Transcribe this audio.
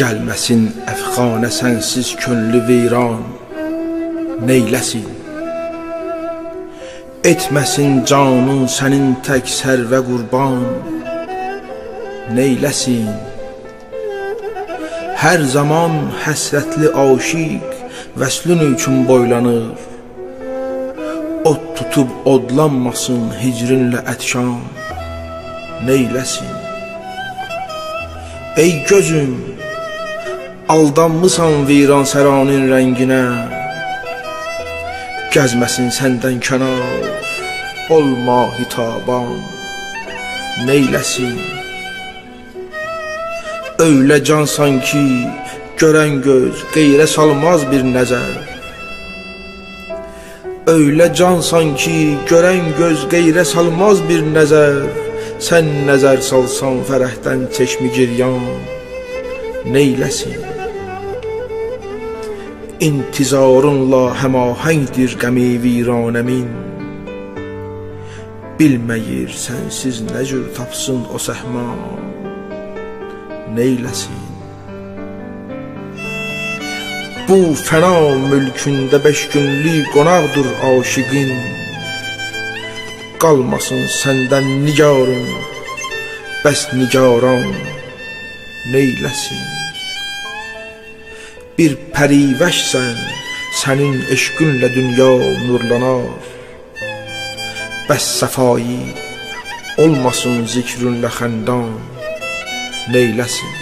Gəlməsin əfxanə sənsiz könlü viran, neyləsin? Etməsin canın sənin tək sərvə qurban, neyləsin? Hər zaman həsrətli aşiq vəslün üçün boylanır, od tutub odlanmasın hicrinlə ətşan, neyləsin? Ey gözüm, aldanmısan viran səranın rənginə, gəzməsin səndən kənar, olma hitaban, neyləsin? Öylə cansan ki, görən göz qeyrə salmaz bir nəzər. Öylə cansan ki, görən göz qeyrə salmaz bir nəzər. Sən nəzər salsan fərəhdən çeşmi giryan, neyləsin? İntizarınla həmahəngdir qəmi viranəmin, bilməyir sənsiz nə cür tapsın o səhman, neyləsin? Bu fəna mülkündə 5 günlük qonaqdır aşiqin, qalmasın səndən nigarım, bəs nigaran, neyləsin? Bir pərivəşsən, sənin eşqinlə dünya nurlanar, bəs səfai olmasın zikrünlə xəndan, neyləsin?